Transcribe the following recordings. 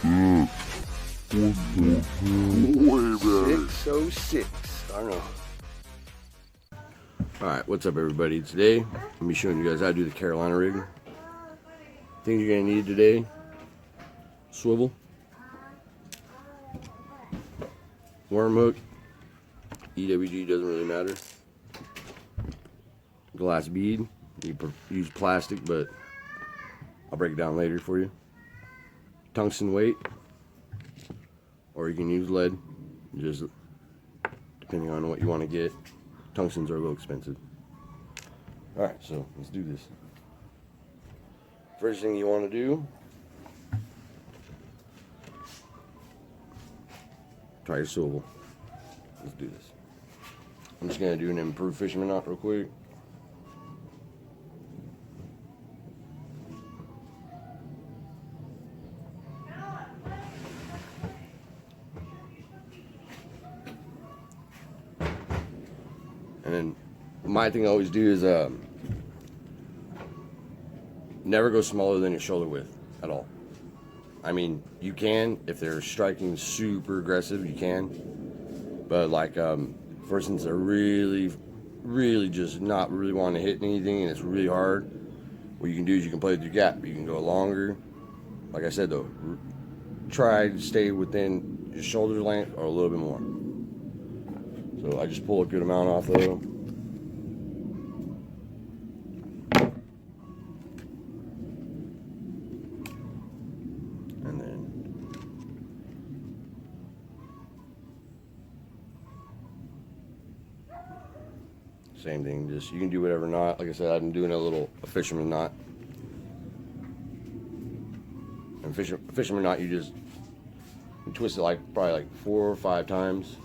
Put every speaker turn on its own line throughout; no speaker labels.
I don't know. Alright, what's up everybody? Today, I'm be showing you guys how to do the Carolina rig. Things you're going to need today: swivel, worm hook, EWG doesn't really matter, glass bead, you can use plastic but I'll break it down later for you, tungsten weight, or you can use lead, just depending on what you want to get. Tungstens are a little expensive. Alright, so let's do this. First thing you want to do, try your swivel. Let's do this. I'm just going to do an improved fisherman knot real quick. And then my thing I always do is never go smaller than your shoulder width at all. I mean, you can, if they're striking super aggressive, you can. But like, for instance, they're really just not really wanting to hit anything and it's really hard. What you can do is you can play with your gap. You can go longer. Like I said though, try to stay within your shoulder length or a little bit more. So I just pull a good amount off though. And then same thing, just you can do whatever knot. Like I said, I'm doing a fisherman knot. And fisherman knot, you twist it like probably like 4 or 5 times.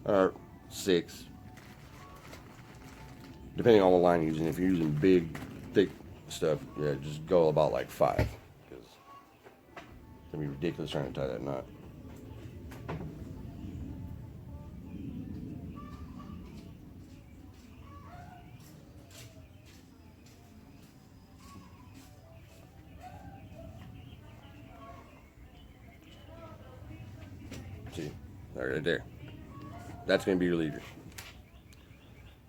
Or 6, depending on what line you're using. If you're using big, thick stuff, yeah, just go about like 5, because it's gonna be ridiculous trying to tie that knot. See, right there. That's going to be your leader.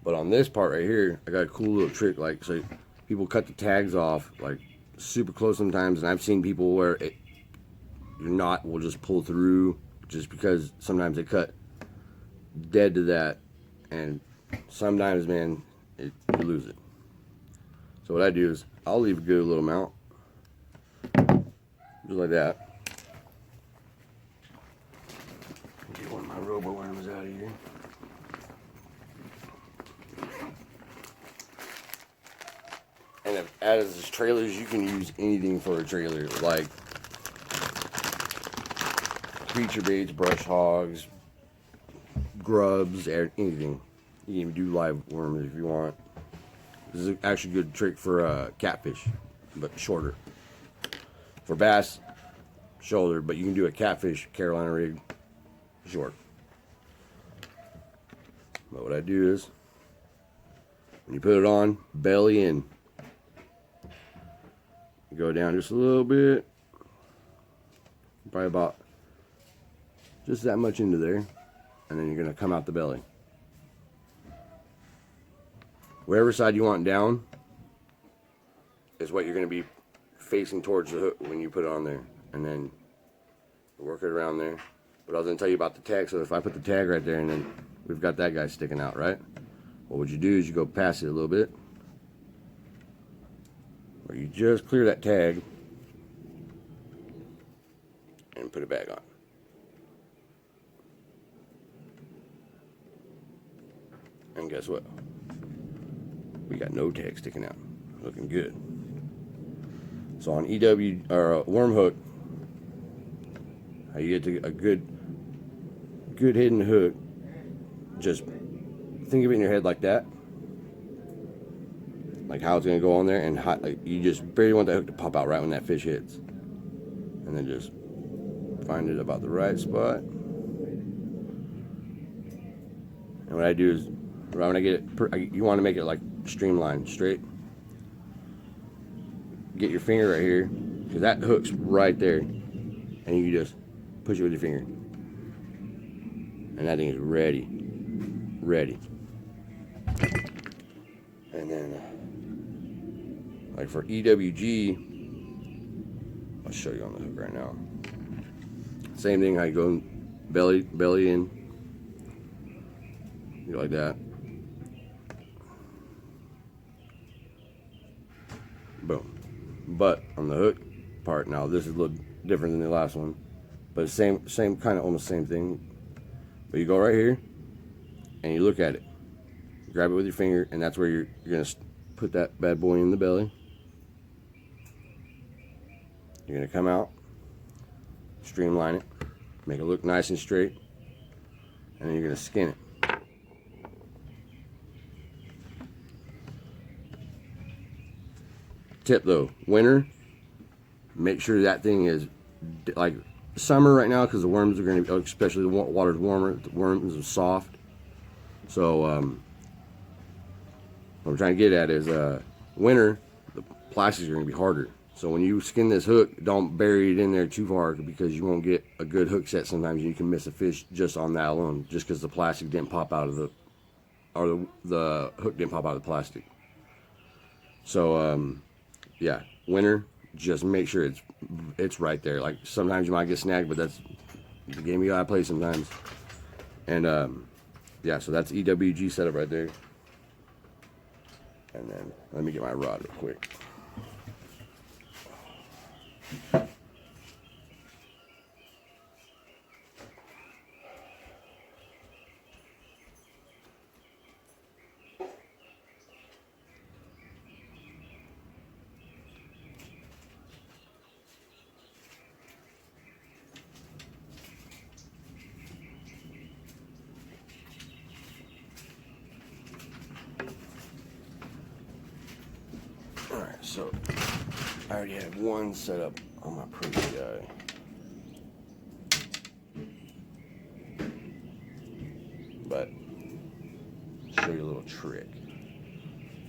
But on this part right here, I got a cool little trick. Like, so people cut the tags off like super close sometimes, and I've seen people where your knot will just pull through just because sometimes they cut dead to that, and sometimes, man, you lose it. So what I do is I'll leave a good little amount, just like that. Get one of my robo worms out of here. And as trailers, you can use anything for a trailer, like creature baits, brush hogs, grubs, anything. You can even do live worms if you want. This is actually a good trick for catfish, but shorter. For bass, shoulder, but you can do a catfish Carolina rig short. But what I do is, when you put it on, belly in. You go down just a little bit, probably about just that much into there, and then you're going to come out the belly. Wherever side you want down is what you're going to be facing towards the hook when you put it on there, and then work it around there. But I was going to tell you about the tag. So if I put the tag right there and then we've got that guy sticking out, right? Well, what you do is you go past it a little bit, or you just clear that tag and put it back on. And guess what? We got no tag sticking out. Looking good. So on EW or worm hook, how you get to a good hidden hook, just think of it in your head like that, like how it's gonna go on there, and like, you just barely want that hook to pop out right when that fish hits, and then just find it about the right spot. And what I do is, right when I get it, you want to make it like streamlined, straight. Get your finger right here, because that hook's right there. and you just push it with your finger, and that thing is ready. And then like for EWG, I'll show you on the hook right now. Same thing, how you go belly in, you go like that, boom. But on the hook part now, this is a little different than the last one, but same kind of almost same thing. But you go right here and you look at it, grab it with your finger, and that's where you're gonna put that bad boy in the belly. You're gonna come out, streamline it, make it look nice and straight, and then you're gonna skin it. Tip though, winter, make sure that thing is like summer right now, because the worms are going to be, especially the water's warmer, the worms are soft. So what I'm trying to get at is winter, the plastics are going to be harder. So when you skin this hook, don't bury it in there too far, because you won't get a good hook set sometimes. You can miss a fish just on that alone, just because the plastic didn't pop out of the, or the hook didn't pop out of the plastic. So yeah, winter, just make sure it's right there. Like sometimes you might get snagged, but that's the game you gotta play sometimes. And yeah, so that's EWG setup right there. And then let me get my rod real quick. Alright, so I already have one set up on my pretty guy. But show you a little trick.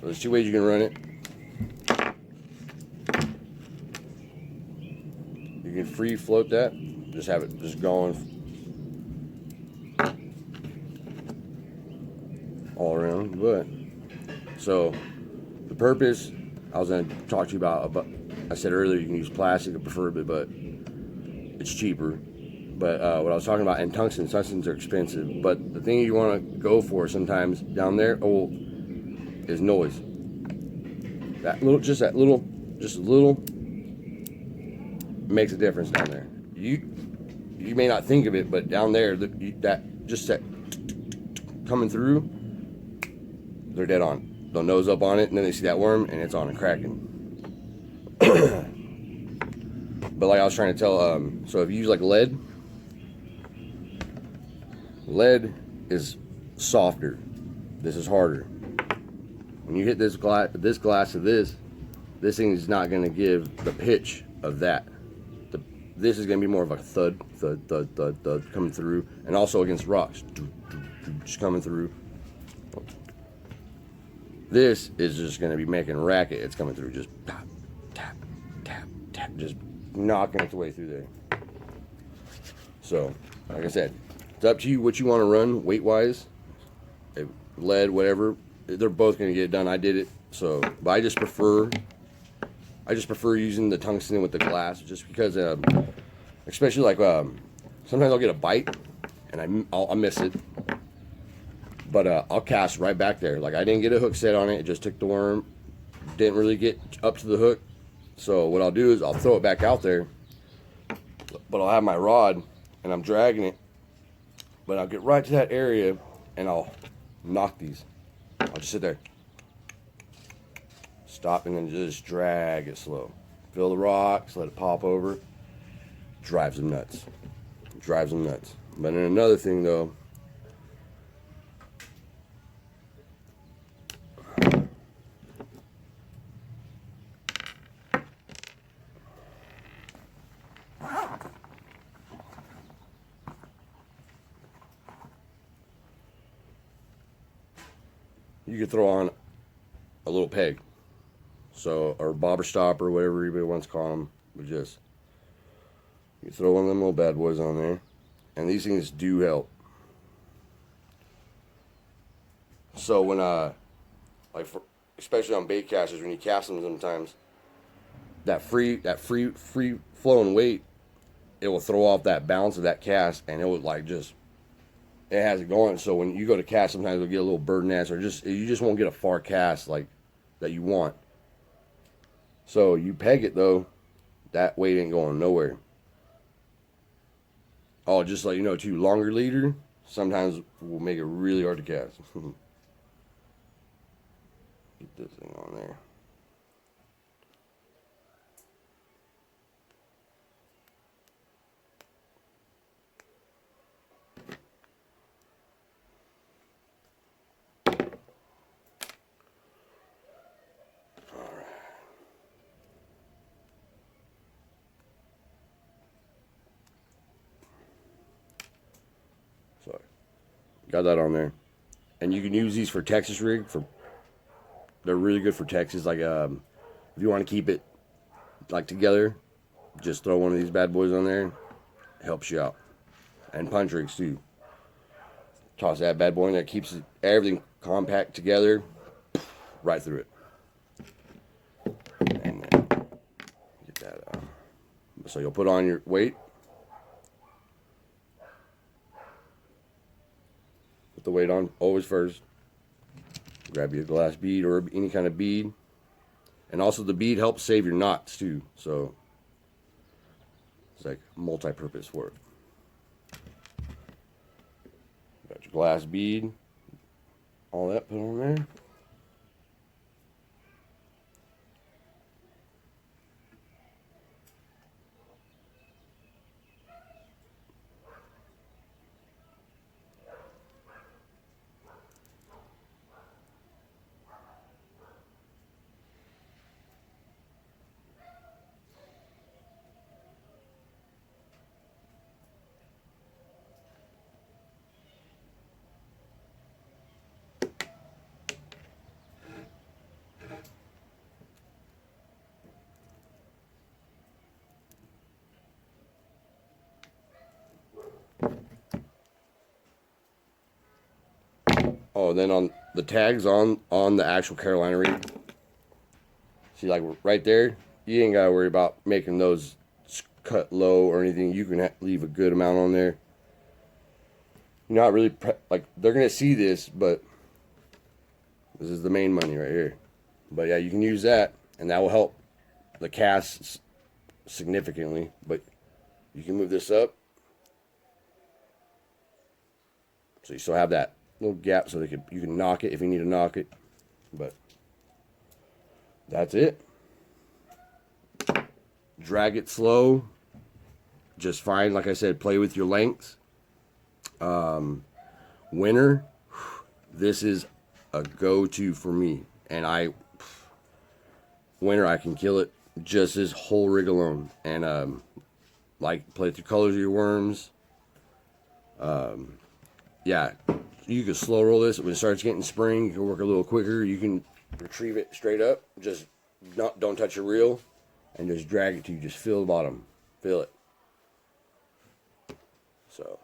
So there's two ways you can run it. You can free float that, just have it just going all around. But so the purpose I was going to talk to you about, I said earlier you can use plastic preferably, but it's cheaper. But what I was talking about, and tungstens are expensive, but the thing you want to go for sometimes down there, is noise. Just a little makes a difference down there. You may not think of it, but down there, that coming through, they're dead on. They'll nose up on it, and then they see that worm, and it's on and cracking. But like I was trying to tell, so if you use like lead is softer. This is harder. When you hit this glass of this thing is not going to give the pitch of that. This is going to be more of a thud coming through, and also against rocks, just coming through. This is just going to be making a racket. It's coming through, just tap, tap, tap, tap, just knocking its way through there. So, like I said, it's up to you what you want to run weight-wise. Lead, whatever, they're both going to get it done. I did it, so, but I just prefer using the tungsten with the glass, just because, especially like sometimes I'll get a bite and I'll miss it. But I'll cast right back there. Like I didn't get a hook set on it. It just took the worm. Didn't really get up to the hook. So what I'll do is I'll throw it back out there. But I'll have my rod and I'm dragging it. But I'll get right to that area and I'll knock these. I'll just sit there. Stop and then just drag it slow. Fill the rocks, let it pop over. Drives them nuts. Drives them nuts. But then another thing though, you could throw on a little peg, so, or bobber stopper, whatever everybody wants to call them. But just You throw one of them little bad boys on there, and these things do help. So when especially on bait casters, when you cast them sometimes, that free flowing weight, it will throw off that balance of that cast, and it will it has it going. So when you go to cast, sometimes you'll get a little bird nest, or you just won't get a far cast like that you want. So you peg it though, that weight ain't going nowhere. Oh, just so you know too, longer leader sometimes will make it really hard to cast. Get this thing on there. So, got that on there, and you can use these for Texas rig. They're really good for Texas. Like if you want to keep it like together, just throw one of these bad boys on there. Helps you out. And punch rigs too. Toss that bad boy in there, keeps everything compact together, right through it. And then get that out. So you'll put on your weight. Put the weight on always first. Grab you a glass bead or any kind of bead. And also the bead helps save your knots too. So it's like multi-purpose for it. Got your glass bead. All that put on there. Oh, then on the tags on the actual Carolina rig, see, like right there, you ain't gotta worry about making those cut low or anything. You can leave a good amount on there. You're not really like they're gonna see this, but this is the main money right here. But yeah, you can use that, and that will help the cast significantly. But you can move this up, so you still have that little gap, so you can knock it if you need to knock it. But that's it. Drag it slow, just fine. Like I said, play with your lengths. Winter, this is a go-to for me, and winter I can kill it just this whole rig alone. And like play with the colors of your worms. Yeah, you can slow roll this. When it starts getting spring, you can work a little quicker. You can retrieve it straight up. Just don't touch your reel, and just drag it till you just feel the bottom. Feel it. So